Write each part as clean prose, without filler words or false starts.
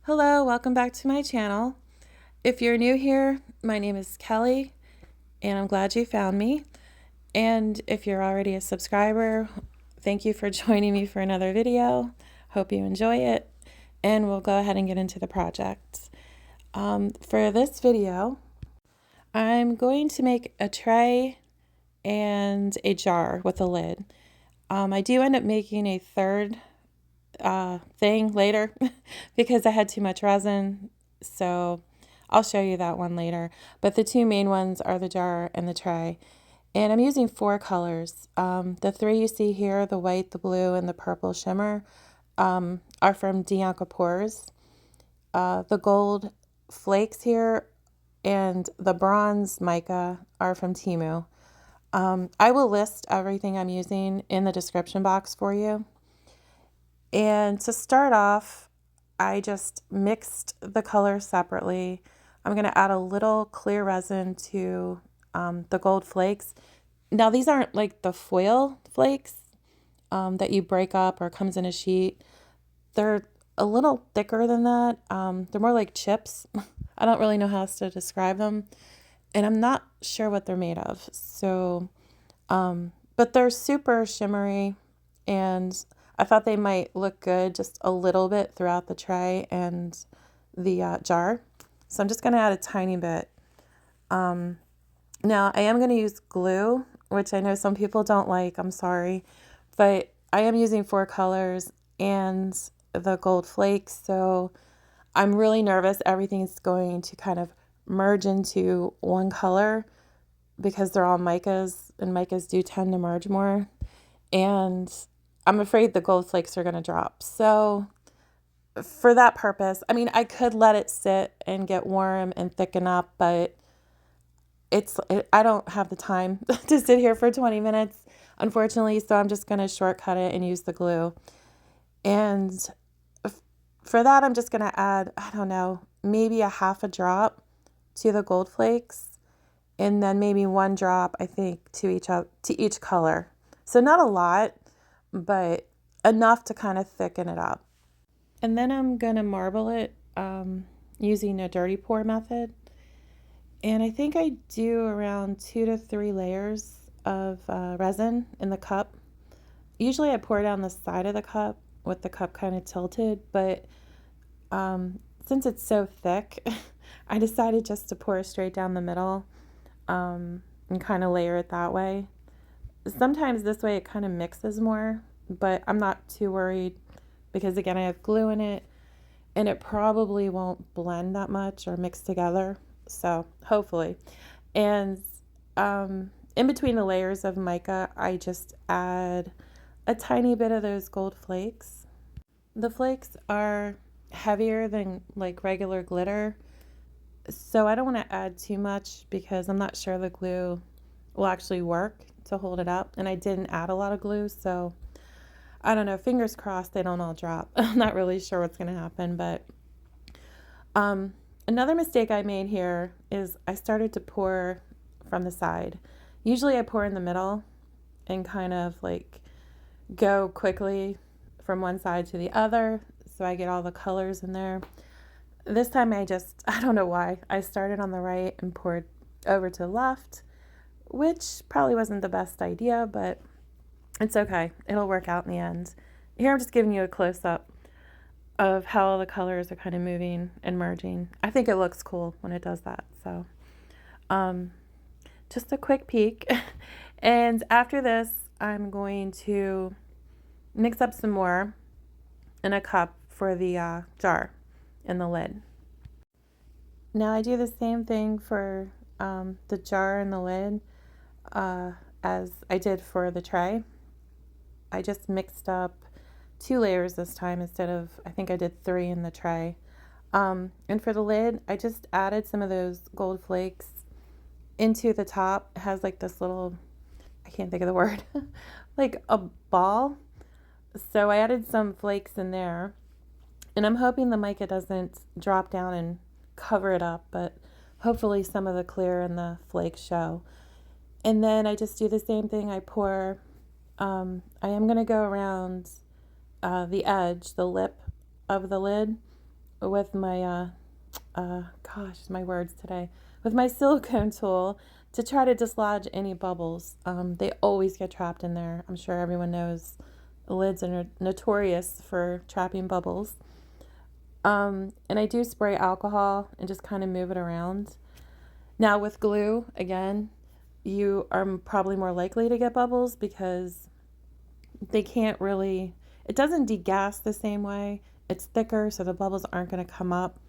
Hello, welcome back to my channel. If you're new here, my name is Kelly and I'm glad you found me. And if you're already a subscriber, thank you for joining me for another video. Hope you enjoy it, and we'll go ahead and get into the project. For this video, I'm going to make a tray and a jar with a lid. I do end up making a third thing later because I had too much resin, so I'll show you that one later. But the two main ones are the jar and the tray. And I'm using 4 colors. The 3 you see here, the white, the blue, and the purple shimmer, are from Dianca Pours. The gold flakes here and the bronze mica are from Timu. I will list everything I'm using in the description box for you. And to start off, I just mixed the colors separately. I'm going to add a little clear resin to the gold flakes. Now, these aren't like the foil flakes that you break up or comes in a sheet. They're a little thicker than that. They're more like chips. I don't really know how else to describe them, and I'm not sure what they're made of. So, but they're super shimmery, and I thought they might look good just a little bit throughout the tray and the jar. So I'm just going to add a tiny bit. Now I am going to use glue, which I know some people don't like. I'm sorry, but I am using 4 colors and the gold flakes. So I'm really nervous everything's going to kind of merge into one color because they're all micas, and micas do tend to merge more. And I'm afraid the gold flakes are going to drop. So for that purpose, I mean, I could let it sit and get warm and thicken up, but I don't have the time to sit here for 20 minutes, unfortunately. So I'm just going to shortcut it and use the glue. And for that, I'm just going to add, I don't know, maybe a half a drop to the gold flakes, and then maybe 1 drop, I think, to each color. So not a lot, but enough to kind of thicken it up. And then I'm going to marble it using a dirty pour method. And I think I do around 2 to 3 layers of resin in the cup. Usually I pour down the side of the cup with the cup kind of tilted, but since it's so thick, I decided just to pour straight down the middle and kind of layer it that way. Sometimes this way it kind of mixes more, but I'm not too worried because, again, I have glue in it and it probably won't blend that much or mix together. So hopefully. And in between the layers of mica, I just add a tiny bit of those gold flakes. The flakes are heavier than like regular glitter, so I don't want to add too much because I'm not sure the glue will actually work to hold it up. And I didn't add a lot of glue, so I don't know, fingers crossed they don't all drop. I'm not really sure what's going to happen, but another mistake I made here is I started to pour from the side. Usually I pour in the middle and kind of like go quickly from one side to the other so I get all the colors in there. This time I don't know why, I started on the right and poured over to the left, which probably wasn't the best idea, but it's okay. It'll work out in the end. Here I'm just giving you a close-up of how the colors are kind of moving and merging. I think it looks cool when it does that. So just a quick peek. And after this, I'm going to mix up some more in a cup for the jar and the lid. Now I do the same thing for the jar and the lid as I did for the tray. I just mixed up 2 layers this time instead of, I think I did 3 in the tray. And for the lid, I just added some of those gold flakes into the top. It has like this little, I can't think of the word, like a ball. So I added some flakes in there, and I'm hoping the mica doesn't drop down and cover it up, but hopefully some of the clear and the flakes show. And then I just do the same thing. I pour, I am going to go around the edge, the lip of the lid, with my, my words today, with my silicone tool to try to dislodge any bubbles. They always get trapped in there. I'm sure everyone knows lids are notorious for trapping bubbles. And I do spray alcohol and just kind of move it around. Now with glue, again, you are probably more likely to get bubbles because they can't really, it doesn't degas the same way. It's thicker, so the bubbles aren't going to come up.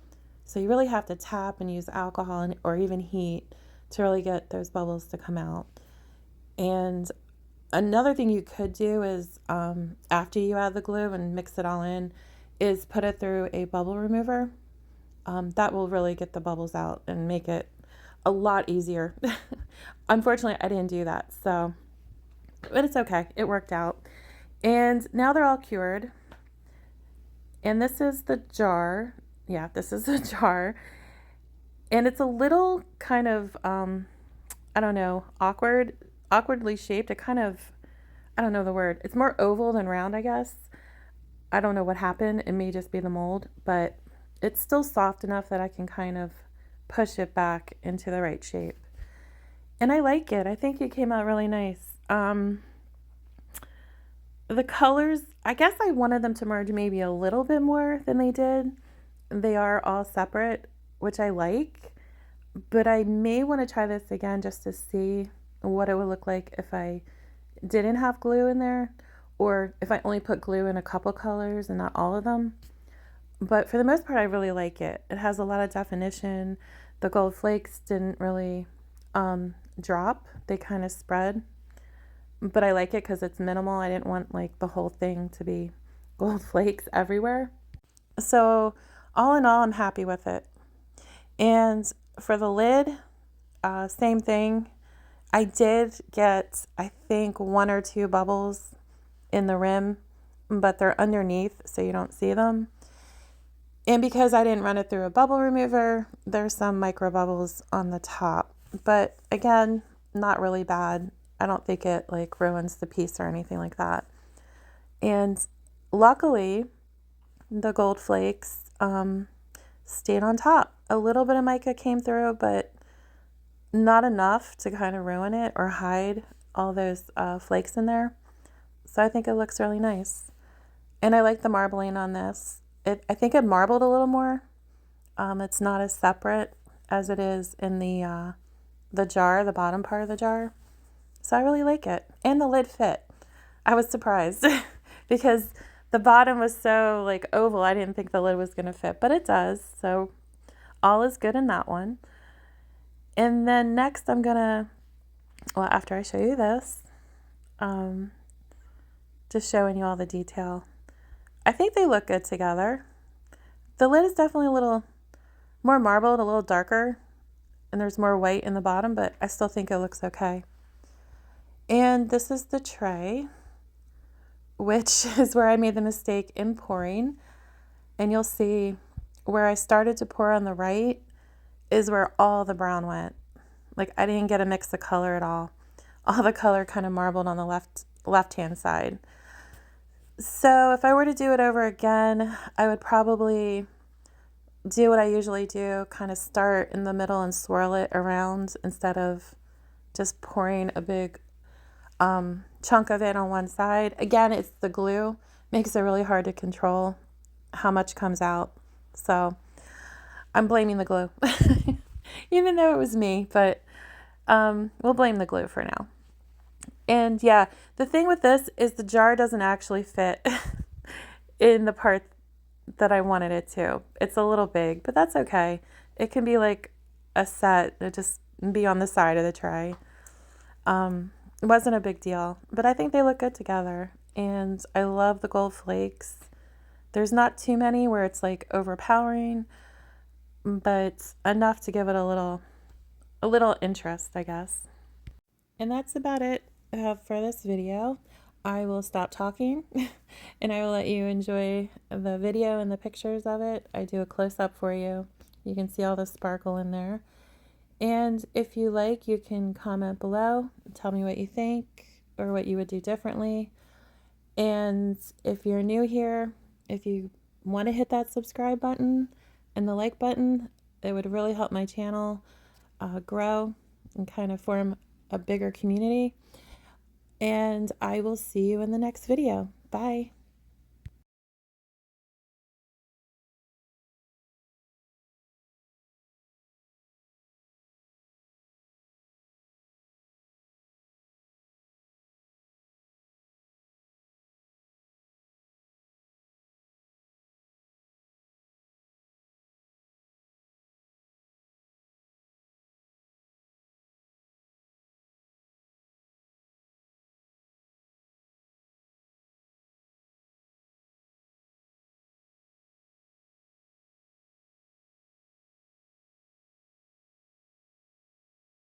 So you really have to tap and use alcohol or even heat to really get those bubbles to come out. And another thing you could do is after you add the glue and mix it all in, is put it through a bubble remover. That will really get the bubbles out and make it a lot easier. Unfortunately, I didn't do that, so, but it's okay. It worked out. And now they're all cured. And this is the jar. Yeah, this is the jar. And it's a little kind of, I don't know, awkwardly shaped. It kind of, I don't know the word. It's more oval than round, I guess. I don't know what happened. It may just be the mold, but it's still soft enough that I can kind of push it back into the right shape. And I like it. I think it came out really nice. The colors, I guess I wanted them to merge maybe a little bit more than they did. They are all separate, which I like, but I may want to try this again just to see what it would look like if I didn't have glue in there, or if I only put glue in a couple colors and not all of them. But for the most part, I really like it. It has a lot of definition. The gold flakes didn't really drop. They kind of spread. But I like it because it's minimal. I didn't want like the whole thing to be gold flakes everywhere. So all in all, I'm happy with it. And for the lid, same thing. I did get, I think, 1 or 2 bubbles in the rim, but they're underneath, so you don't see them. And because I didn't run it through a bubble remover, there's some micro bubbles on the top. But again, not really bad. I don't think it like ruins the piece or anything like that. And luckily, the gold flakes stayed on top. A little bit of mica came through, but not enough to kind of ruin it or hide all those flakes in there. So I think it looks really nice. And I like the marbling on this. I think it marbled a little more. It's not as separate as it is in the jar, the bottom part of the jar. So I really like it. And the lid fit. I was surprised because the bottom was so like oval. I didn't think the lid was going to fit, but it does. So all is good in that one. And then next I'm going to, well, after I show you this, just showing you all the detail. I think they look good together. The lid is definitely a little more marbled, a little darker, and there's more white in the bottom, but I still think it looks okay. And this is the tray, which is where I made the mistake in pouring. And you'll see where I started to pour on the right is where all the brown went. Like I didn't get a mix of color at all. All the color kind of marbled on the left-hand side. So if I were to do it over again, I would probably do what I usually do, kind of start in the middle and swirl it around instead of just pouring a big chunk of it on one side. Again, it's the glue. Makes it really hard to control how much comes out. So I'm blaming the glue, even though it was me, but we'll blame the glue for now. And yeah, the thing with this is the jar doesn't actually fit in the part that I wanted it to. It's a little big, but that's okay. It can be like a set, it just be on the side of the tray. It wasn't a big deal, but I think they look good together. And I love the gold flakes. There's not too many where it's like overpowering, but enough to give it a little interest, I guess. And that's about it for this video. I will stop talking and I will let you enjoy the video and the pictures of it. I do a close-up for you. You can see all the sparkle in there. And if you like, you can comment below, tell me what you think or what you would do differently. And if you're new here, if you want to hit that subscribe button, and the like button. It would really help my channel grow and kind of form a bigger community. And I will see you in the next video. Bye.